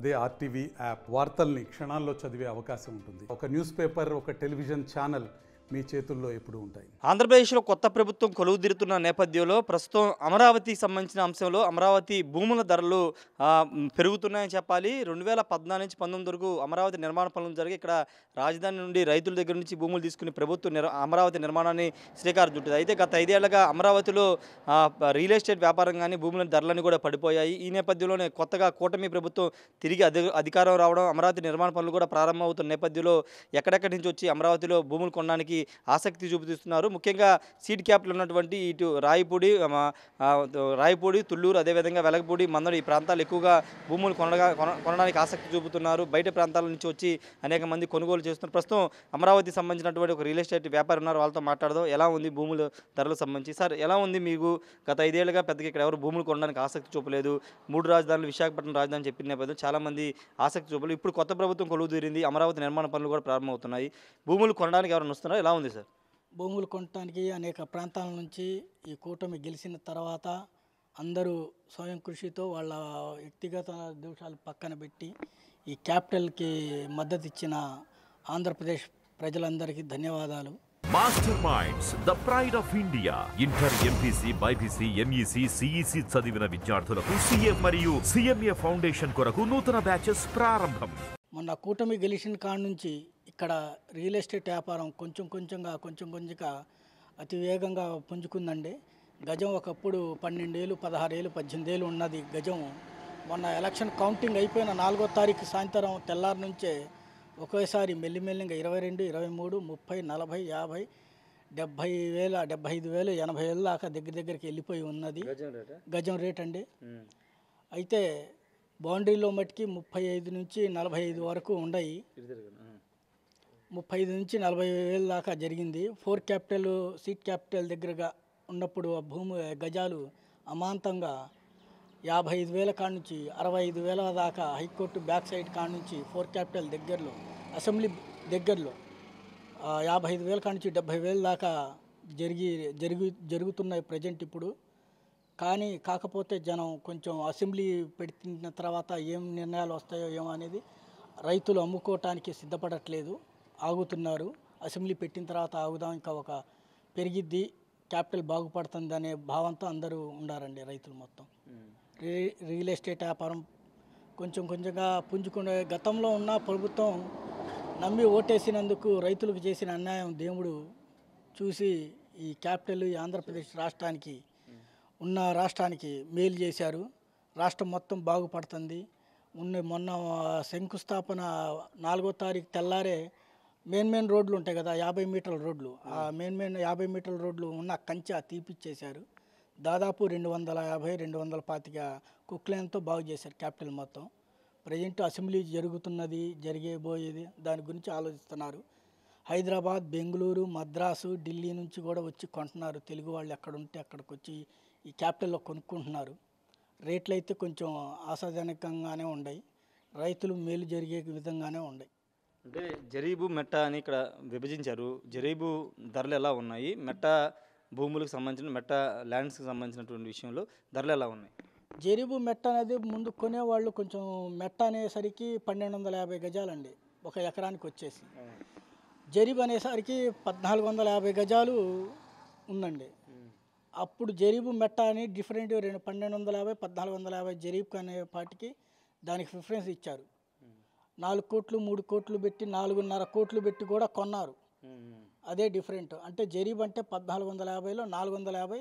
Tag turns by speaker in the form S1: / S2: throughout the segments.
S1: అదే RTV app వార్తల్ని క్షణాల్లో చదివే అవకాశం ఉంటుంది. ఒక న్యూస్ పేపర్, ఒక టెలివిజన్ ఛానల్ మీ చేతుల్లో ఎప్పుడూ ఉంటాయి.
S2: ఆంధ్రప్రదేశ్లో కొత్త ప్రభుత్వం కొలువుదీరుతున్న నేపథ్యంలో ప్రస్తుతం అమరావతికి సంబంధించిన అంశంలో అమరావతి భూముల ధరలు పెరుగుతున్నాయని చెప్పాలి. 2014 నుంచి 19 వరకు అమరావతి నిర్మాణ పనులు జరిగి ఇక్కడ రాజధాని నుండి రైతుల దగ్గర నుంచి భూములు తీసుకుని ప్రభుత్వం అమరావతి నిర్మాణాన్ని శ్రీకారం చుట్టింది. అయితే గత 5 ఏళ్లుగా అమరావతిలో రియల్ ఎస్టేట్ వ్యాపారం కానీ భూముల ధరలన్నీ కూడా పడిపోయాయి. ఈ నేపథ్యంలోనే కొత్తగా కూటమి ప్రభుత్వం తిరిగి అధికారం రావడం, అమరావతి నిర్మాణ పనులు కూడా ప్రారంభమవుతున్న నేపథ్యంలో ఎక్కడెక్కడి నుంచి వచ్చి అమరావతిలో భూములు కొనడానికి ఆసక్తి చూపుతున్నారు. ముఖ్యంగా సీడ్ క్యాపిటల్ ఉన్నటువంటి ఇటు రాయపూడి, తుళ్ళూరు, అదేవిధంగా వెలగపూడి, మందడు ఈ ప్రాంతాలు ఎక్కువగా భూములు కొనడానికి ఆసక్తి చూపుతున్నారు. బయట ప్రాంతాల నుంచి వచ్చి అనేక మంది కొనుగోలు చేస్తున్నారు. ప్రస్తుతం అమరావతికి సంబంధించినటువంటి ఒక రియల్ ఎస్టేట్ వ్యాపారి ఉన్నారు, వాళ్ళతో మాట్లాడదాం. ఎలా ఉంది భూముల ధరలకు సంబంధించి? సార్, ఎలా ఉంది మీకు? గత 5 ఏళ్లుగా పెద్దగా ఇక్కడ ఎవరు భూములు కొనడానికి ఆసక్తి చూపలేదు. 3 రాజధానులు, విశాఖపట్నం రాజధాని చెప్పిన నేపథ్యంలో చాలామంది ఆసక్తి చూపలేదు. ఇప్పుడు కొత్త ప్రభుత్వం కొలువు తీరింది, అమరావతి నిర్మాణ పనులు కూడా ప్రారంభమవుతున్నాయి. భూములు కొనడానికి ఎవరైనా వస్తున్నారు? ఎలా ఉంది సార్?
S3: భూములు కొనడానికి అనేక ప్రాంతాల నుంచి ఈ కూటమి గెలిచిన తర్వాత అందరూ స్వయం కృషితో వాళ్ళ వ్యక్తిగత దోషాలు పక్కన పెట్టి ఈ క్యాపిటల్కి మద్దతు ఇచ్చిన ఆంధ్రప్రదేశ్ ప్రజలందరికీ ధన్యవాదాలు.
S4: Master minds, the pride of India. Inter, MPC, BiPC, MEC, CEC చదివిన విద్యార్థులకు సీఏ మరియు సిఎంఏ ఫౌండేషన్ కొరకు నూతన బ్యాచెస్ ప్రారంభం.
S3: మొన్న కూటమి గెలిచిన కాడ నుంచి ఇక్కడ రియల్ ఎస్టేట్ వ్యాపారం కొంచెం కొంచెంగా అతి వేగంగా పుంజుకుందండి. గజం ఒకప్పుడు 12,000, 16,000, 18,000 ఉన్నది గజం. మొన్న ఎలక్షన్ కౌంటింగ్ అయిపోయిన 4వ తారీఖు సాయంత్రం తెల్లారి నుంచే ఒకేసారి మెల్లిమెల్లిగా 22, 23, 30, 40, 50, 70,000, 75,000, 80,000 దాకా దగ్గరికి వెళ్ళిపోయి ఉన్నది గజం రేట్ అండి. అయితే బౌండరీలో మట్టికి 35 నుంచి 45 వరకు ఉన్నాయి. 35 నుంచి 40,000 దాకా జరిగింది. 4 క్యాపిటల్ సీట్ క్యాపిటల్ దగ్గరగా ఉన్నప్పుడు ఆ భూమి గజాలు అమాంతంగా 55,000 కాడ నుంచి 65,000 దాకా హైకోర్టు బ్యాక్ సైడ్ కాడ నుంచి 4 క్యాపిటల్ దగ్గరలో అసెంబ్లీ దగ్గరలో 55,000 కాడ నుంచి 70,000 దాకా జరుగుతున్నాయి ప్రజెంట్ ఇప్పుడు. కానీ కాకపోతే జనం కొంచెం అసెంబ్లీ పెట్టిన తర్వాత ఏం నిర్ణయాలు వస్తాయో ఏమో అనేది రైతులు అమ్ముకోవటానికి సిద్ధపడట్లేదు, ఆగుతున్నారు. అసెంబ్లీ పెట్టిన తర్వాత ఆగుదాం, ఇంకా ఒక పెరిగిద్ది, క్యాపిటల్ బాగుపడుతుంది అనే భావంతో అందరూ ఉండారండి రైతులు మొత్తం. రియల్ ఎస్టేట్ వ్యాపారం కొంచెంగా పుంజుకునే గతంలో ఉన్న ప్రభుత్వం నమ్మి ఓటేసినందుకు రైతులకు చేసిన అన్యాయం దేవుడు చూసి ఈ క్యాపిటల్ ఈ ఆంధ్రప్రదేశ్ రాష్ట్రానికి మేలు చేశారు. రాష్ట్రం మొత్తం బాగుపడుతుంది. మొన్న శంకుస్థాపన 4వ తారీఖు తెల్లారే మెయిన్ రోడ్లు ఉంటాయి కదా, 50 మీటర్ల రోడ్లు, ఆ మెయిన్ 50 మీటర్ల రోడ్లు ఉన్న కంచె తీపిచ్చేశారు. దాదాపు 250, 225 కుక్లైన్తో బాగు చేశారు క్యాపిటల్ మొత్తం. ప్రజెంట్ అసెంబ్లీ జరగబోయేది దాని గురించి ఆలోచిస్తున్నారు. హైదరాబాద్, బెంగళూరు, మద్రాసు, ఢిల్లీ నుంచి కూడా వచ్చి కొంటున్నారు. తెలుగు వాళ్ళు ఎక్కడుంటే అక్కడికి వచ్చి ఈ క్యాపిటల్లో కొనుక్కుంటున్నారు. రేట్లు అయితే కొంచెం ఆశాజనకంగానే ఉన్నాయి, రైతులు మేలు జరిగే విధంగానే ఉన్నాయి.
S2: అంటే జరీబు, మెట్ట అని ఇక్కడ విభజించారు. జరీబు ధరలు ఎలా ఉన్నాయి, మెట్ట భూములకు సంబంధించిన మెట్ట ల్యాండ్స్కి సంబంధించినటువంటి విషయంలో ధరలు ఎలా ఉన్నాయి?
S3: జరీబు మెట్ట అనేది ముందు కొనేవాళ్ళు కొంచెం మెట్ట అనేసరికి 1,250 గజాలండి ఒక ఎకరానికి వచ్చేసి. జరీబు అనేసరికి 1,450 గజాలు ఉందండి. అప్పుడు జరీబు మెట్ట అని డిఫరెంట్ 1,250, 1,450 జరీబు అనే పాటికి దానికి ప్రిఫరెన్స్ ఇచ్చారు. 4 కోట్లు 3 కోట్లు పెట్టి 4.5 కోట్లు పెట్టి కూడా కొన్నారు. అదే డిఫరెంట్. అంటే జరీబు అంటే 1,450లో 450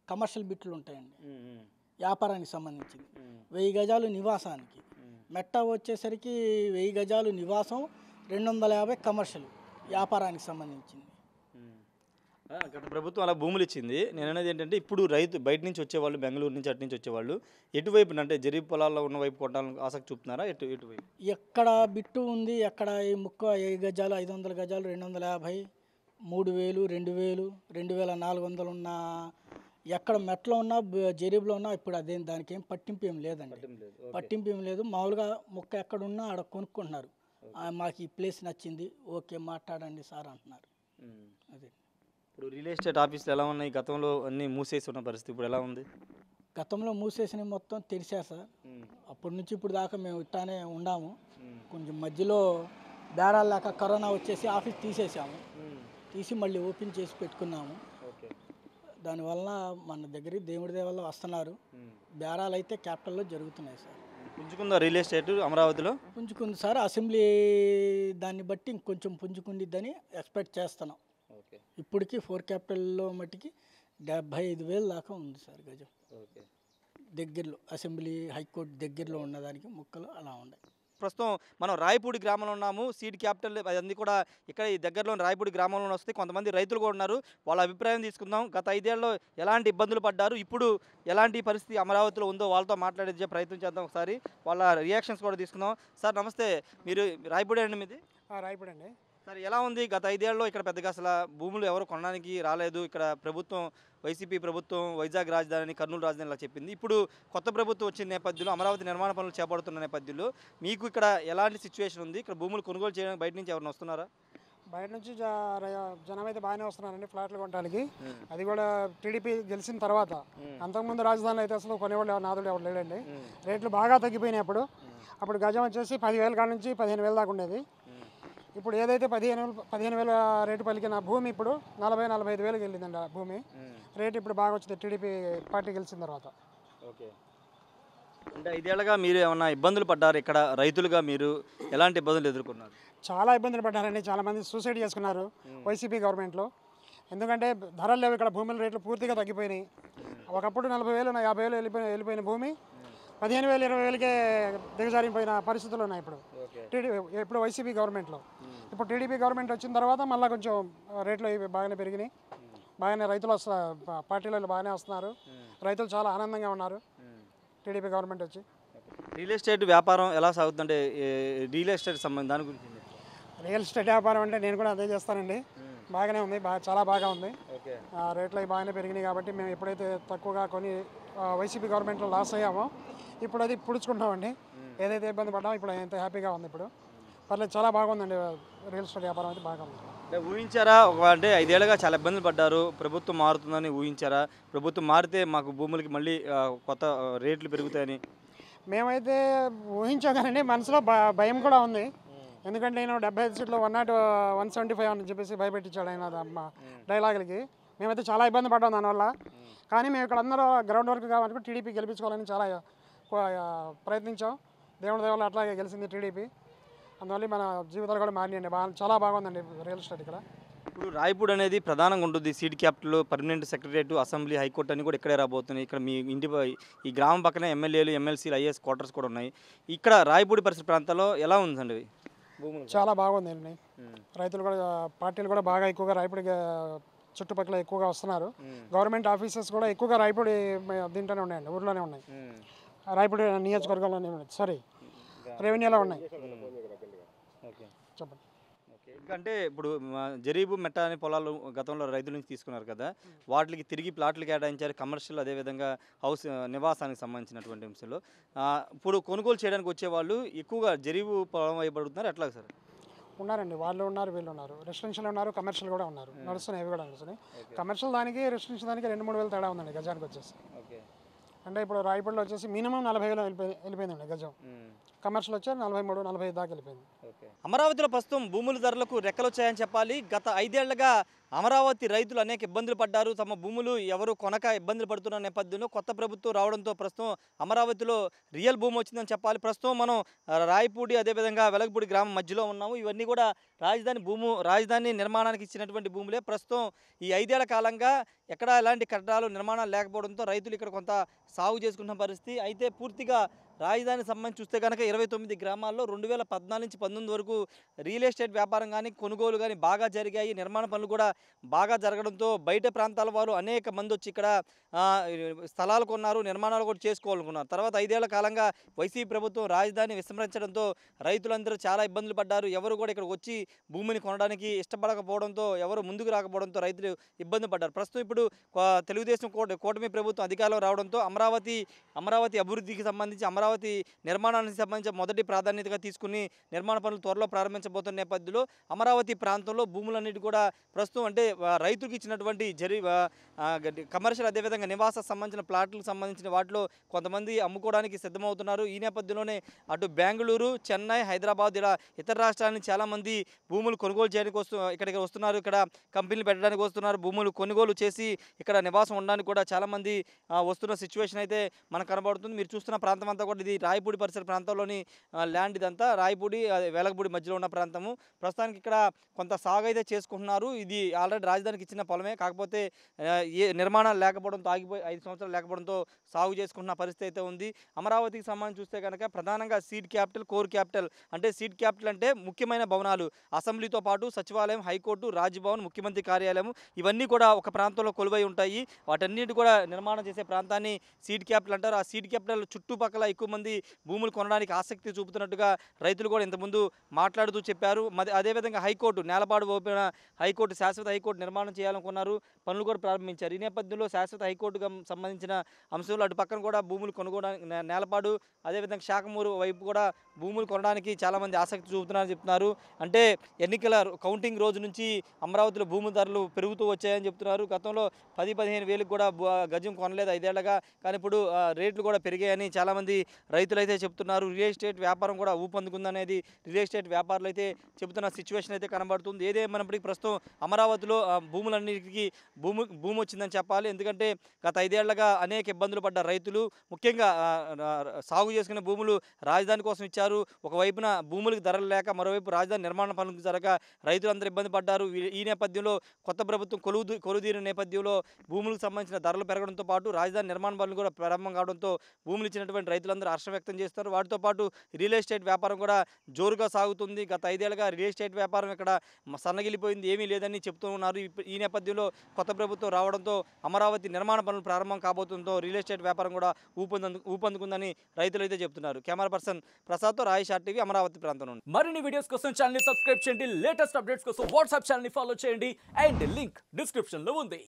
S3: కమర్షియల్ బిట్లు ఉంటాయండి వ్యాపారానికి సంబంధించింది. 1000 గజాలు నివాసానికి. మెట్ట వచ్చేసరికి 1000 గజాలు నివాసం, 250 కమర్షియల్ వ్యాపారానికి సంబంధించింది.
S2: గత ప్రభుత్వం అలా భూములు ఇచ్చింది. నేను అనేది ఏంటంటే ఇప్పుడు రైతు బయట నుంచి వచ్చేవాళ్ళు, బెంగళూరు నుంచి అటు నుంచి వచ్చేవాళ్ళు ఎటువైపు అంటే జరీబు పొలాల్లో ఉన్న వైపు కొట్టడానికి ఆసక్తి చూపుతున్నారా? ఎటువైపు
S3: ఎక్కడ బిట్టు ఉంది, ఎక్కడ ఈ ముక్క 1000 గజాలు, 500 గజాలు, 250, 3,000, 2,000, 2,400 ఉన్న ఎక్కడ మెట్లో ఉన్నా జరీబులో ఉన్నా ఇప్పుడు దానికి ఏం పట్టింపు ఏం లేదండి. పట్టింపు ఏం లేదు. మామూలుగా ముక్క ఎక్కడున్నా ఆడ కొనుక్కుంటున్నారు. మాకు ఈ ప్లేస్ నచ్చింది, ఓకే మాట్లాడండి సార్ అంటున్నారు. అదే
S2: ఇప్పుడు రియల్ ఎస్టేట్ ఆఫీసులు ఎలా ఉన్నాయి? గతంలో అన్నీ మూసేసి ఉన్న పరిస్థితి ఇప్పుడు ఎలా ఉంది?
S3: గతంలో మూసేసినవి మొత్తం తెరిచారు సార్. అప్పటి నుంచి ఇప్పుడు దాకా మేము ఇట్లానే ఉన్నాము. కొంచెం మధ్యలో బేరాలు లేక కరోనా వచ్చేసి ఆఫీస్ తీసేసాము. తీసి మళ్ళీ ఓపెన్ చేసి పెట్టుకున్నాము. దానివల్ల మన దగ్గరికి దేవుడి దేవల్ల వస్తున్నారు. బేరాలు అయితే క్యాపిటల్లో జరుగుతున్నాయి సార్.
S2: పుంజుకుందా రియల్ ఎస్టేట్ అమరావతిలో?
S3: పుంజుకుంది సార్. అసెంబ్లీ దాన్ని బట్టి ఇంకొంచెం పుంజుకుండిద్దని ఎక్స్పెక్ట్ చేస్తున్నాం. ఇప్పటికీ 4 క్యాపిటల్లో మట్టికి 75,000 దాకా ఉంది సార్ గజం. దగ్గరలో అసెంబ్లీ హైకోర్టు దగ్గరలో ఉన్నదానికి ముక్కలు అలా ఉన్నాయి.
S2: ప్రస్తుతం మనం రాయపూడి గ్రామంలో ఉన్నాము. సీడ్ క్యాపిటల్ అన్నీ కూడా ఇక్కడ ఈ దగ్గరలో రాయపూడి గ్రామంలో వస్తే కొంతమంది రైతులు కూడా ఉన్నారు. వాళ్ళ అభిప్రాయం తీసుకుందాం. గత 5 ఏళ్లలో ఎలాంటి ఇబ్బందులు పడ్డారు, ఇప్పుడు ఎలాంటి పరిస్థితి అమరావతిలో ఉందో వాళ్ళతో మాట్లాడే ప్రయత్నం చేద్దాం. ఒకసారి వాళ్ళ రియాక్షన్స్ కూడా తీసుకుందాం. సార్ నమస్తే, మీరు రాయపూడి అండి మీది?
S5: రాయపూడి అండి.
S2: సార్ ఎలా ఉంది గత 5 ఏళ్లలో ఇక్కడ పెద్దగా అసలు భూములు ఎవరు కొనడానికి రాలేదు. ఇక్కడ ప్రభుత్వం వైసీపీ ప్రభుత్వం వైజాగ్ రాజధాని, కర్నూలు రాజధాని ఇలా చెప్పింది. ఇప్పుడు కొత్త ప్రభుత్వం వచ్చిన నేపథ్యంలో అమరావతి నిర్మాణ పనులు చేపడుతున్న నేపథ్యంలో మీకు ఇక్కడ ఎలాంటి సిచ్యువేషన్ ఉంది? ఇక్కడ భూములు కొనుగోలు చేయడానికి బయట నుంచి ఎవరైనా వస్తున్నారా?
S5: బయట నుంచి జనం అయితే బాగానే వస్తున్నారండి ఫ్లాట్లు కొనడానికి. అది కూడా టీడీపీ గెలిచిన తర్వాత. అంతకుముందు రాజధానిలో అయితే అసలు కొనేవాళ్ళు నాదుడు ఎవరు లేడండి. రేట్లు బాగా తగ్గిపోయినాయి. అప్పుడు గజం వచ్చేసి 10,000 కాడ నుంచి 15,000 దాకా ఉండేది. ఇప్పుడు ఏదైతే 15,000 రేటు పలికిన భూమి ఇప్పుడు 40,000-45,000 వెళ్ళిందండి. ఆ భూమి రేటు ఇప్పుడు బాగా వచ్చింది టీడీపీ పార్టీ గెలిచిన తర్వాత.
S2: ఓకే, అంటే 5 ఏళ్ళగా మీరు ఏమన్నా ఇబ్బందులు పడ్డారు? ఇక్కడ రైతులుగా మీరు ఎలాంటి ఇబ్బందులు ఎదుర్కొన్నారు?
S5: చాలా ఇబ్బందులు పడ్డారండి. చాలామంది సూసైడ్ చేసుకున్నారు వైసీపీ గవర్నమెంట్లో. ఎందుకంటే ధరలు లేవు. ఇక్కడ భూముల రేట్లు పూర్తిగా తగ్గిపోయినాయి. ఒకప్పుడు 40,000-50,000 వెళ్ళిపోయిన భూమి 15,000-20,000కే దిగజారిపోయిన పరిస్థితులు ఉన్నాయి ఇప్పుడు వైసీపీ గవర్నమెంట్లో. ఇప్పుడు టీడీపీ గవర్నమెంట్ వచ్చిన తర్వాత మళ్ళీ కొంచెం రేట్లు బాగానే పెరిగినాయి. బాగానే రైతులు పార్టీలో బాగానే వస్తున్నారు. రైతులు చాలా ఆనందంగా ఉన్నారు టీడీపీ గవర్నమెంట్ వచ్చి.
S2: రియల్ ఎస్టేట్ వ్యాపారం ఎలా సాగుతుందంటే రియల్ ఎస్టేట్ సంబంధం దాని గురించి?
S5: రియల్ ఎస్టేట్ వ్యాపారం అంటే నేను కూడా అదే చేస్తానండి. బాగానే ఉంది, చాలా బాగా ఉంది. రేట్లు అవి బాగానే పెరిగినాయి కాబట్టి మేము ఎప్పుడైతే తక్కువగా కొని వైసీపీ గవర్నమెంట్లో లాస్ అయ్యామో ఇప్పుడు అది పుడుచుకుంటామండి. ఏదైతే ఇబ్బంది పడ్డామో ఇప్పుడు ఎంత హ్యాపీగా ఉంది. ఇప్పుడు పర్లేదు, చాలా బాగుందండి. రియల్ ఎస్టేట్ వ్యాపారం అయితే బాగా ఉంది.
S2: ఊహించారా? అంటే 5 ఏళ్ళగా చాలా ఇబ్బందులు పడ్డారు, ప్రభుత్వం మారుతుందని ఊహించారా? ప్రభుత్వం మారితే మాకు భూములకి మళ్ళీ కొత్త రేట్లు పెరుగుతాయని
S5: మేమైతే ఊహించాగానండి. మనసులో భయం కూడా ఉంది. ఎందుకంటే నేను 75 సీట్లు 175 అని చెప్పేసి భయపెట్టించాడు ఆయన డైలాగులకి. మేమైతే చాలా ఇబ్బంది పడ్డాం దానివల్ల. కానీ మేము ఇక్కడ అందరూ గ్రౌండ్ వర్క్ కాబట్టి టీడీపీ గెలిపించుకోవాలని చాలా ప్రయత్నించాం. దేవుడి దేవాల అట్లాగే గెలిచింది టీడీపీ. అందువల్ల మన జీవితాలు కూడా మారినాయండి. చాలా బాగుందండి రియల్ ఎస్టేట్ ఇక్కడ.
S2: ఇప్పుడు రాయపూడి అనేది ప్రధానంగా ఉంటుంది. Seed capital, permanent secretariat, assembly, high court అన్ని కూడా ఇక్కడే రాబోతున్నాయి. ఇక్కడ మీ ఇంటి ఈ గ్రామం పక్కనే ఎమ్మెల్యేలు, ఎమ్మెల్సీలు, ఐఏఎస్ క్వార్టర్స్ కూడా ఉన్నాయి. ఇక్కడ రాయపూడి పరిసర ప్రాంతాల్లో ఎలా ఉందండి భూములు?
S5: చాలా బాగుందండి. రైతులు కూడా పార్టీలు కూడా బాగా ఎక్కువగా రాయపూడి చుట్టుపక్కల ఎక్కువగా వస్తున్నారు. గవర్నమెంట్ ఆఫీసెస్ కూడా ఎక్కువగా రాయపూడి దీంట్లోనే ఉన్నాయండి, ఊర్లోనే ఉన్నాయి. రాయపూడి నియోజకవర్గంలోనే ఉన్నాయి. సారీ, రెవెన్యూలో ఉన్నాయి. చెప్పండి.
S2: అంటే ఇప్పుడు జరీబు మెట్ట అనే పొలాలు గతంలో రైతుల నుంచి తీసుకున్నారు కదా, వాటికి తిరిగి ప్లాట్లు కేటాయించారు, కమర్షియల్, అదేవిధంగా హౌస్ నివాసానికి సంబంధించినటువంటి అంశాలు. ఇప్పుడు కొనుగోలు చేయడానికి వచ్చేవాళ్ళు ఎక్కువగా జరీబు పొలం వైపడుతున్నారు. ఎట్లా సార్?
S5: ఉన్నారండి, వాళ్ళు ఉన్నారు, వీళ్ళు ఉన్నారు. రెసిడెన్షియల్ ఉన్నారు, కమర్షియల్ కూడా ఉన్నారు. నడుస్తున్నాయి, అవి కూడా నడుస్తున్నాయి. కమర్షియల్ దానికి రెసిడెన్షియల్ దానికి 2-3 వేలు తేడా ఉందండి గజానికి వచ్చేసి. అంటే ఇప్పుడు రాయపూడిలో వచ్చేసి మినిమం 40,000 వెళ్ళిపోయిందండి గజం. కమర్షియల్ వచ్చి 43-45 దాకా వెళ్ళిపోయింది.
S2: అమరావతిలో ప్రస్తుతం భూముల ధరలకు రెక్కలు వచ్చాయని చెప్పాలి. గత 5 ఏళ్లుగా అమరావతి రైతులు అనేక ఇబ్బందులు పడ్డారు. తమ భూములు ఎవరు కొనక ఇబ్బందులు పడుతున్న నేపథ్యంలో కొత్త ప్రభుత్వం రావడంతో ప్రస్తుతం అమరావతిలో రియల్ భూమి వచ్చిందని చెప్పాలి. ప్రస్తుతం మనం రాయపూడి, అదేవిధంగా వెలగపూడి గ్రామం మధ్యలో ఉన్నాము. ఇవన్నీ కూడా రాజధాని నిర్మాణానికి ఇచ్చినటువంటి భూములే. ప్రస్తుతం ఈ 5 ఏళ్ల కాలంగా ఎక్కడా ఎలాంటి కట్టడాలు నిర్మాణాలు లేకపోవడంతో రైతులు ఇక్కడ కొంత సాగు చేసుకున్న పరిస్థితి. అయితే పూర్తిగా రాజధాని సంబంధించి చూస్తే కనుక 29 గ్రామాల్లో 2014 నుంచి 19 వరకు రియల్ ఎస్టేట్ వ్యాపారం కానీ, కొనుగోలు కానీ బాగా జరిగాయి. నిర్మాణ పనులు కూడా బాగా జరగడంతో బయట ప్రాంతాల వారు అనేక మంది వచ్చి ఇక్కడ స్థలాలు కొన్నారు, నిర్మాణాలు కూడా చేసుకోవాలనుకున్నారు. తర్వాత 5 ఏళ్ల కాలంగా వైసీపీ ప్రభుత్వం రాజధాని విస్మరించడంతో రైతులందరూ చాలా ఇబ్బందులు పడ్డారు. ఎవరు కూడా ఇక్కడ వచ్చి భూమిని కొనడానికి ఇష్టపడకపోవడంతో, ఎవరు ముందుకు రాకపోవడంతో రైతులు ఇబ్బంది పడ్డారు. ప్రస్తుతం ఇప్పుడు తెలుగుదేశం కూటమి ప్రభుత్వం అధికారంలో రావడంతో అమరావతి అభివృద్ధికి సంబంధించి, అమరావతి అమరావతి నిర్మాణానికి సంబంధించి మొదటి ప్రాధాన్యతగా తీసుకుని నిర్మాణ పనులు త్వరలో ప్రారంభించబోతున్న నేపథ్యంలో అమరావతి ప్రాంతంలో భూములన్నిటి కూడా ప్రస్తుతం అంటే రైతులకు ఇచ్చినటువంటి కమర్షియల్ అదేవిధంగా నివాస సంబంధించిన ప్లాట్లకు సంబంధించిన వాటిలో కొంతమంది అమ్ముకోవడానికి సిద్ధమవుతున్నారు. ఈ నేపథ్యంలోనే అటు బెంగళూరు, చెన్నై, హైదరాబాద్ ఇలా ఇతర రాష్ట్రాల నుంచి చాలామంది భూములు కొనుగోలు చేయడానికి ఇక్కడికి వస్తున్నారు. ఇక్కడ కంపెనీలు పెట్టడానికి వస్తున్నారు. భూములు కొనుగోలు చేసి ఇక్కడ నివాసం ఉండడానికి కూడా చాలామంది వస్తున్న సిచ్యువేషన్ అయితే మనకు కనబడుతుంది. మీరు చూస్తున్న ప్రాంతం అంతా కూడా ఇది రాయపూడి పరిసర ప్రాంతంలోని ల్యాండ్. ఇదంతా రాయపూడి వెలగపూడి మధ్యలో ఉన్న ప్రాంతము. ప్రస్తుతానికి ఇక్కడ కొంత సాగు అయితే చేసుకుంటున్నారు. ఇది ఆల్రెడీ రాజధానికి ఇచ్చిన పొలమే, కాకపోతే ఏ నిర్మాణాలు లేకపోవడంతో ఆగిపోయి 5 సంవత్సరాలు లేకపోవడంతో సాగు చేసుకుంటున్న పరిస్థితి అయితే ఉంది. అమరావతికి సంబంధించి చూస్తే కనుక ప్రధానంగా సీడ్ క్యాపిటల్, కోర్ క్యాపిటల్. అంటే సీడ్ క్యాపిటల్ అంటే ముఖ్యమైన భవనాలు, అసెంబ్లీతో పాటు సచివాలయం, హైకోర్టు, రాజ్భవన్, ముఖ్యమంత్రి కార్యాలయం ఇవన్నీ కూడా ఒక ప్రాంతంలో కొలువై ఉంటాయి. వాటన్నిటి కూడా నిర్మాణం చేసే ప్రాంతాన్ని సీడ్ క్యాపిటల్ అంటారు. ఆ సీడ్ క్యాపిటల్ చుట్టుపక్కల ఎక్కువ మంది భూములు కొనడానికి ఆసక్తి చూపుతున్నట్టుగా రైతులు కూడా ఇంతకుముందు మాట్లాడుతూ చెప్పారు. అదేవిధంగా హైకోర్టు నేలపాడు ఓపెన హైకోర్టు, శాశ్వత హైకోర్టు నిర్మాణం చేయాలనుకున్నారు. పనులు కూడా ప్రారంభించారు. ఈ నేపథ్యంలో శాశ్వత హైకోర్టుకు సంబంధించిన అంశంలో అటు పక్కన కూడా భూములు కొనుగోడానికి నేలపాడు అదేవిధంగా శాఖమూరు వైపు కూడా భూములు కొనడానికి చాలామంది ఆసక్తి చూపుతున్నారని చెప్తున్నారు. అంటే ఎన్నికల కౌంటింగ్ రోజు నుంచి అమరావతిలో భూమి ధరలు పెరుగుతూ వచ్చాయని చెప్తున్నారు. గతంలో 10-15 వేలకు కూడా గజం కొనలేదు 5 ఏళ్లుగా, కానీ ఇప్పుడు రేట్లు కూడా పెరిగాయని చాలామంది రైతులు అయితే చెప్తున్నారు. రియల్ ఎస్టేట్ వ్యాపారం కూడా ఊపందుకుందనేది రియల్ ఎస్టేట్ వ్యాపారులు అయితే చెబుతున్న సిచ్యువేషన్ అయితే కనబడుతుంది. ఏదేమైనప్పటికీ ప్రస్తుతం అమరావతిలో భూములన్నిటికీ భూమి వచ్చిందని చెప్పాలి. ఎందుకంటే గత 5 ఏళ్లుగా అనేక ఇబ్బందులు పడ్డ రైతులు, ముఖ్యంగా సాగు చేసుకునే భూములు రాజధాని కోసం ఇచ్చారు. ఒకవైపున భూములకు ధరలు లేక మరోవైపు రాజధాని నిర్మాణ పనులకు జరగ రైతులందరూ ఇబ్బంది పడ్డారు. ఈ నేపథ్యంలో కొత్త ప్రభుత్వం కొలువుదీరిన నేపథ్యంలో భూములకు సంబంధించిన ధరలు పెరగడంతో పాటు రాజధాని నిర్మాణ పనులు కూడా ప్రారంభం కావడంతో భూములు ఇచ్చినటువంటి రైతులందరూ హర్షం వ్యక్తం చేస్తారు. వాటితో పాటు రియల్ ఎస్టేట్ వ్యాపారం కూడా జోరుగా సాగుతుంది. గత 5 ఏళ్లుగా రియల్ ఎస్టేట్ వ్యాపారం ఇక్కడ సన్నగిలిపోయింది, ఏమీ లేదని చెప్తూ ఉన్నారు. ఈ నేపథ్యంలో కొత్త ప్రభుత్వం రావడంతో అమరావతి నిర్మాణ పనులు ప్రారంభం కాబోతుందో రియల్ ఎస్టేట్ వ్యాపారం కూడా ఊపందుకుందని రైతులు అయితే చెప్తున్నారు. Camera person ప్రసాద్తో Rayesh RTV, Amaravati ప్రాంతం నుండి.
S6: మరిన్ని వీడియోస్ కోసం ఛానల్ ని సబ్స్క్రైబ్ చేయండి. లేటెస్ట్ అప్డేట్స్ కోసం వాట్సాప్ ఛానల్ ని ఫాలో చేయండి. అండ్ లింక్ డిస్క్రిప్షన్ లో ఉంది.